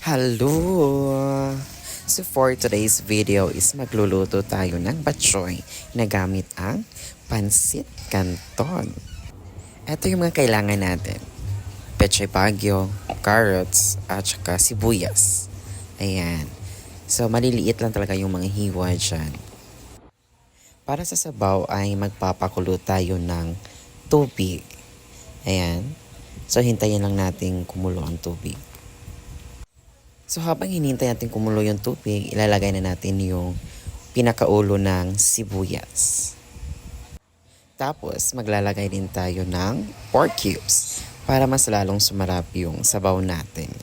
Hello! So for today's video is magluluto tayo ng batchoy na gamit ang pansit canton. Ito yung mga kailangan natin. Pechay bagyo, carrots, at saka sibuyas. Ayan. So maliliit lang talaga yung mga hiwa dyan. Para sa sabaw ay magpapakulo tayo ng tubig. Ayan. So hintayin lang natin kumulo ang tubig. So habang hinihintay natin kumulo yung tubig, ilalagay na natin yung pinakaulo ng sibuyas. Tapos maglalagay din tayo ng pork cubes para mas lalong sumarap yung sabaw natin.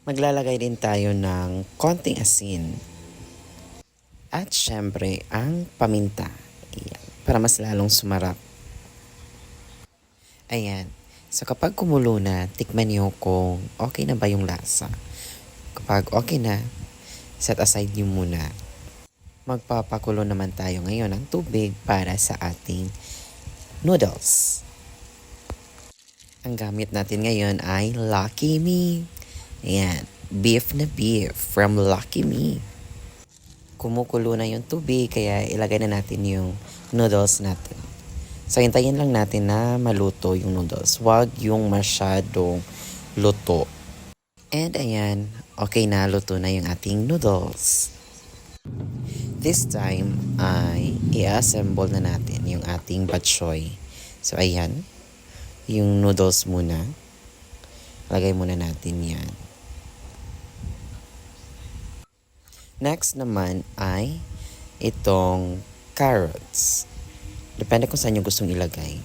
Maglalagay din tayo ng konting asin. At syempre ang paminta. Ayan, para mas lalong sumarap. Ayan. So kapag kumulo na, tikman niyo kung okay na ba yung lasa. Kapag okay na, set aside niyo muna. Magpapakulo naman tayo ngayon ng tubig para sa ating noodles. Ang gamit natin ngayon ay Lucky Me. Ayan, beef na beef from Lucky Me. Kumukulo na yung tubig kaya ilagay na natin yung noodles natin. So, hintayin lang natin na maluto yung noodles. Huwag yung masyadong luto. And ayan, okay na, luto na yung ating noodles. This time ay i-assemble na natin yung ating batchoy. So, ayan, yung noodles muna. Lagay muna natin yan. Next naman ay itong carrots. Depende kung saan nyo gustong ilagay.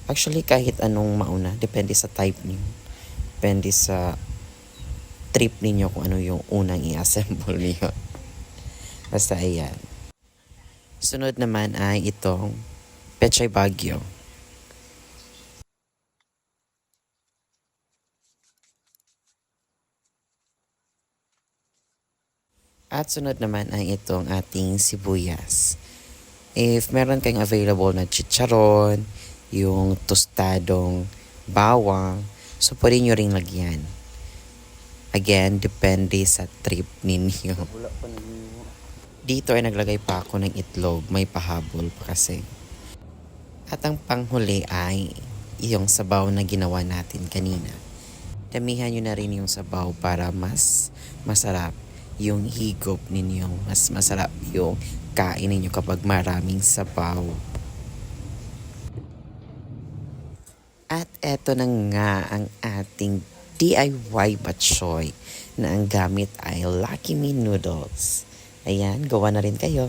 Actually, kahit anong mauna, depende sa type nyo. Depende sa trip ninyo kung ano yung unang i-assemble niyo. Basta ayan. Sunod naman ay itong pechay bagyo. At sunod naman ay itong ating sibuyas. If meron kayong available na chicharon, yung tostadong bawang, so pwede nyo ring lagyan. Again, depende sa trip ninyo. Dito ay naglagay pa ako ng itlog, may pahabol pa kasi. At ang panghuli ay yung sabaw na ginawa natin kanina. Damihan nyo na rin yung sabaw para mas masarap yung higop ninyo. Mas masarap yung kain ninyo kapag maraming sabaw. At eto na nga ang ating DIY batchoy na ang gamit ay Lucky Me Noodles. Ayan, gawa na rin kayo.